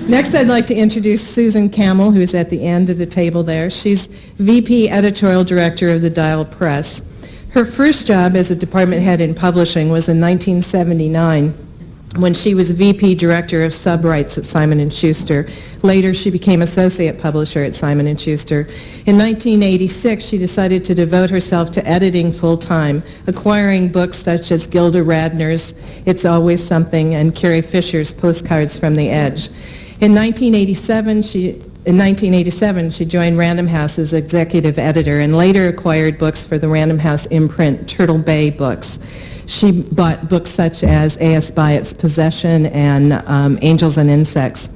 Next, I'd like to introduce Susan Kamil, who is at the end of the table there. She's VP Editorial Director of the Dial Press. Her first job as a department head in publishing was in 1979 when she was VP Director of Subrights at Simon & Schuster. Later, she became Associate Publisher at Simon & Schuster. In 1986, she decided to devote herself to editing full-time, acquiring books such as Gilda Radner's It's Always Something and Carrie Fisher's Postcards from the Edge. In 1987, she joined Random House as executive editor and later acquired books for the Random House imprint, Turtle Bay Books. She bought books such as A.S. Byatt's Possession and Angels and Insects.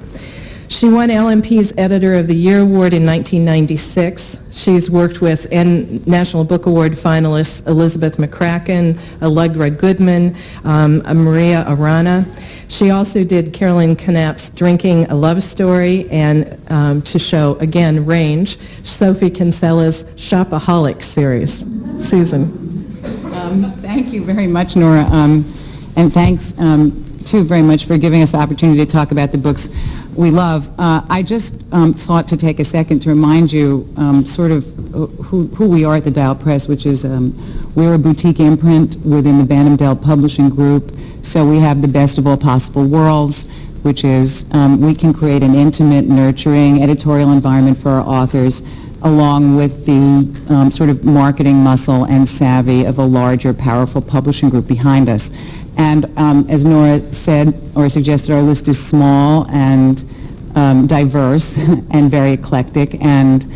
She won LMP's Editor of the Year Award in 1996. She's worked with National Book Award finalists Elizabeth McCracken, Allegra Goodman, Maria Arana. She also did Carolyn Knapp's Drinking a Love Story and to show, again, range, Sophie Kinsella's Shopaholic series. Susan. Thank you very much, Nora, and thanks, too, very much for giving us the opportunity to talk about the books we love. I just thought to take a second to remind you sort of who we are at the Dial Press, which is we're a boutique imprint within the Bantam-Dell Publishing Group, so we have the best of all possible worlds, which is we can create an intimate, nurturing editorial environment for our authors, along with the sort of marketing muscle and savvy of a larger, powerful publishing group behind us. And as Nora said or suggested, our list is small and diverse and very eclectic, and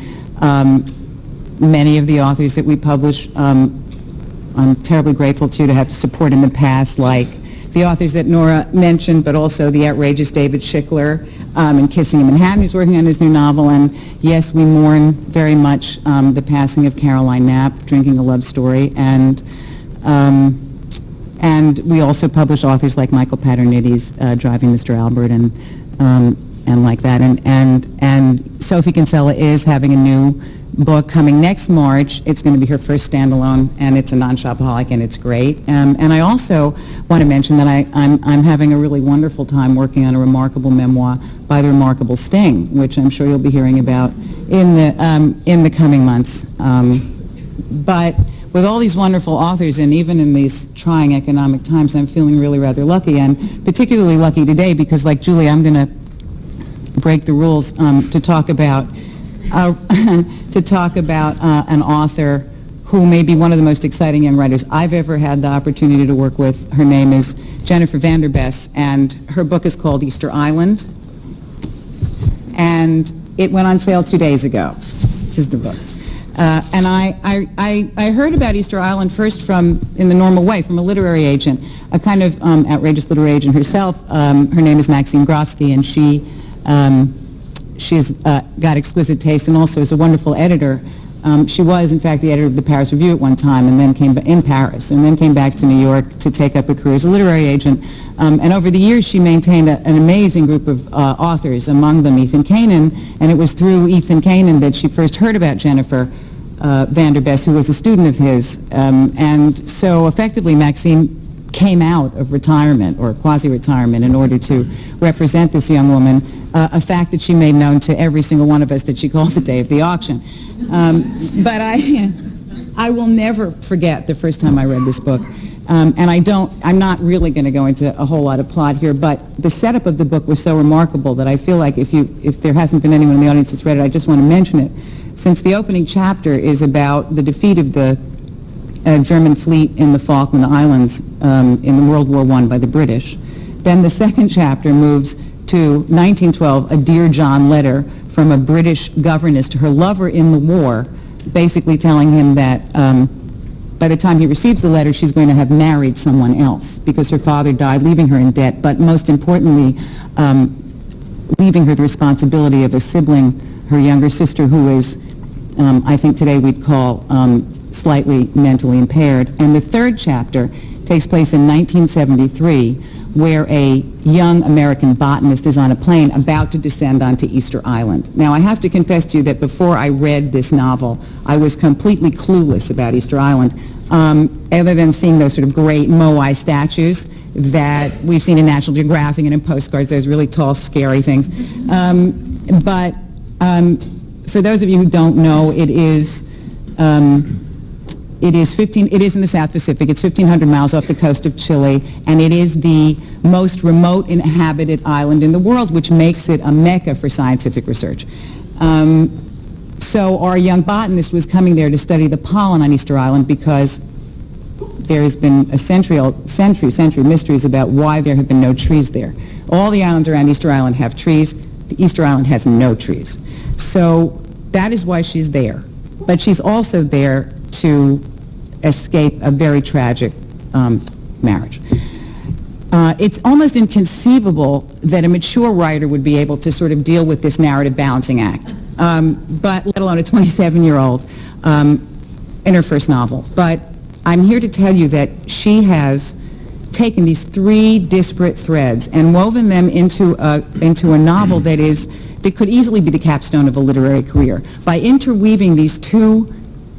many of the authors that we publish I'm terribly grateful to have support in the past, like the authors that Nora mentioned, but also the outrageous David Schickler, and Kissing in Manhattan, who's working on his new novel. And yes, we mourn very much the passing of Caroline Knapp, Drinking a Love Story. And we also publish authors like Michael Paternitti's Driving Mr. Albert and like that. And Sophie Kinsella is having a new book coming next March. It's going to be her first standalone, and it's a non-shopaholic, and it's great. And I also want to mention that I'm having a really wonderful time working on a remarkable memoir by the remarkable Sting, which I'm sure you'll be hearing about in the coming months. But with all these wonderful authors, and even in these trying economic times, I'm feeling really rather lucky, and particularly lucky today because, like Julie, I'm going to break the rules to talk about an author who may be one of the most exciting young writers I've ever had the opportunity to work with. Her name is Jennifer Vanderbes, and her book is called Easter Island, and it went on sale 2 days ago. This is the book. And I heard about Easter Island first in the normal way, from a literary agent, a kind of outrageous literary agent herself. Her name is Maxine Grofsky, and she's got exquisite taste and also is a wonderful editor. She was, in fact, the editor of the Paris Review at one time, and then came in Paris, and then came back to New York to take up a career as a literary agent. And over the years, she maintained an amazing group of authors, among them Ethan Kanan, and it was through Ethan Kanan that she first heard about Jennifer Vanderbes, who was a student of his. And so, effectively, Maxine came out of retirement, or quasi-retirement, in order to represent this young woman, a fact that she made known to every single one of us that she called the day of the auction. But I will never forget the first time I read this book. And I'm not really going to go into a whole lot of plot here, but the setup of the book was so remarkable that I feel like if there hasn't been anyone in the audience that's read it, I just want to mention it. Since the opening chapter is about the defeat of the German fleet in the Falkland Islands in World War I by the British, then the second chapter moves to 1912, a Dear John letter from a British governess to her lover in the war, basically telling him that by the time he receives the letter, she's going to have married someone else because her father died, leaving her in debt, but most importantly, leaving her the responsibility of a sibling, her younger sister, who is, I think today we'd call slightly mentally impaired. And the third chapter takes place in 1973, where a young American botanist is on a plane about to descend onto Easter Island. Now, I have to confess to you that before I read this novel, I was completely clueless about Easter Island. other than seeing those sort of great Moai statues that we've seen in National Geographic and in postcards, those really tall, scary things. But for those of you who don't know, it is in the South Pacific. It's 1,500 miles off the coast of Chile, and it is the most remote inhabited island in the world, which makes it a mecca for scientific research. So our young botanist was coming there to study the pollen on Easter Island because there has been a century mysteries about why there have been no trees there. All the islands around Easter Island have trees. The Easter Island has no trees. So that is why she's there. But she's also there to escape a very tragic marriage. It's almost inconceivable that a mature writer would be able to sort of deal with this narrative balancing act, but let alone a 27-year-old in her first novel. But I'm here to tell you that she has taken these three disparate threads and woven them into a novel that could easily be the capstone of a literary career. By interweaving these two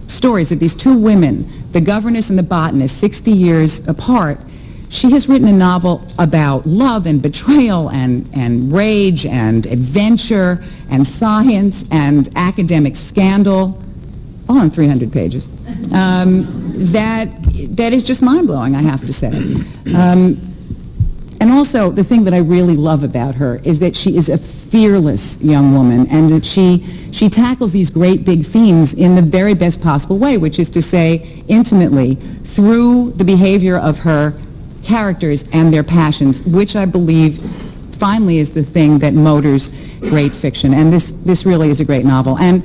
stories of these two women, the governess and the botanist, 60 years apart, she has written a novel about love and betrayal and rage and adventure and science and academic scandal, all on 300 pages. That is just mind-blowing, I have to say. And also, the thing that I really love about her is that she is a fearless young woman, and that she tackles these great big themes in the very best possible way, which is to say, intimately, through the behavior of her characters and their passions, which I believe finally is the thing that motors great fiction. And this really is a great novel. And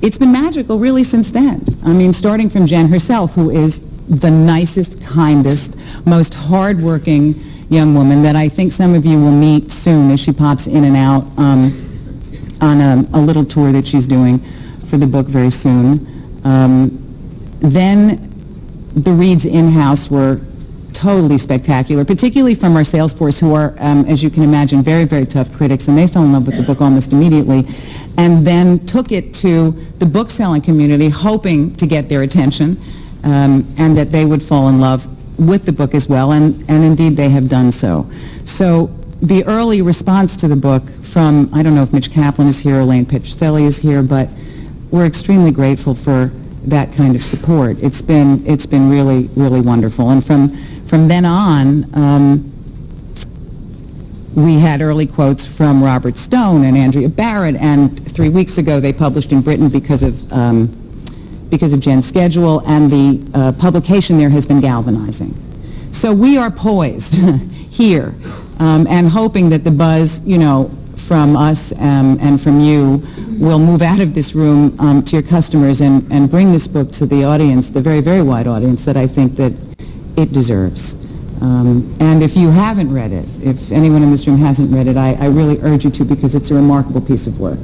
it's been magical really since then. I mean, starting from Jen herself, who is the nicest, kindest, most hardworking young woman that I think some of you will meet soon as she pops in and out on a little tour that she's doing for the book very soon. Then the reads in-house were totally spectacular, particularly from our sales force, who are, as you can imagine, very, very tough critics, and they fell in love with the book almost immediately, and then took it to the book-selling community, hoping to get their attention, and that they would fall in love with the book as well, and indeed they have done so. So the early response to the book from, I don't know if Mitch Kaplan is here or Elaine Petrocelli is here, but we're extremely grateful for that kind of support. It's been really, really wonderful. And from then on, we had early quotes from Robert Stone and Andrea Barrett, and 3 weeks ago they published in Britain because of Jen's schedule, and the publication there has been galvanizing. So we are poised here, and hoping that the buzz, from us and from you will move out of this room to your customers and bring this book to the audience, the very, very wide audience that I think that it deserves. And if you haven't read it, if anyone in this room hasn't read it, I really urge you to, because it's a remarkable piece of work.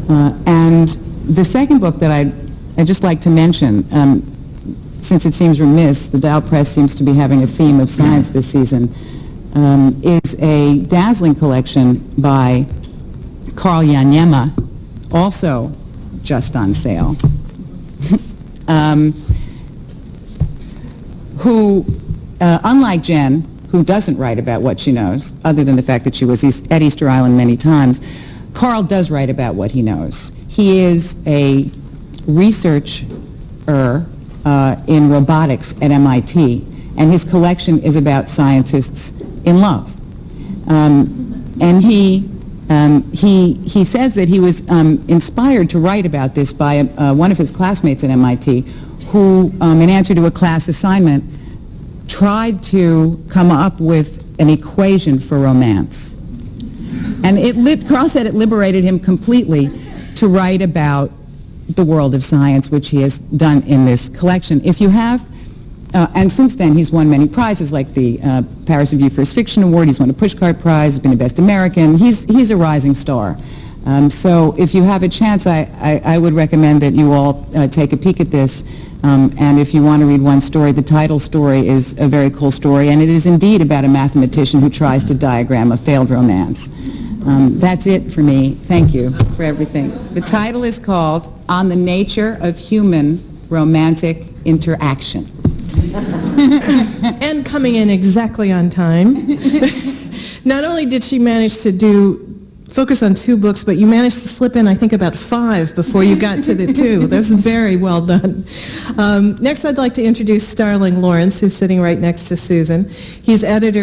And the second book that I'd just like to mention, since it seems remiss, the Dial Press seems to be having a theme of science this season, is a dazzling collection by Carl Yanyema, also just on sale, who, unlike Jen, who doesn't write about what she knows, other than the fact that she was at Easter Island many times, Carl does write about what he knows. He is a researcher in robotics at MIT, and his collection is about scientists in love. And he says that he was inspired to write about this by one of his classmates at MIT, who, in answer to a class assignment, tried to come up with an equation for romance. And Carl said it liberated him completely to write about the world of science, which he has done in this collection. If you have, and since then he's won many prizes, like the Paris Review First Fiction Award. He's won a Pushcart Prize, he's been a Best American. He's a rising star. So if you have a chance, I would recommend that you all take a peek at this. And if you want to read one story, the title story is a very cool story, and it is indeed about a mathematician who tries to diagram a failed romance. That's it for me. Thank you for everything. The title is called On the Nature of Human romantic interaction. And coming in exactly on time. Not only did she manage to focus on 2 books, but you managed to slip in, I think, about 5 before you got to the 2. That was very well done. Next, I'd like to introduce Starling Lawrence, who's sitting right next to Susan. He's editor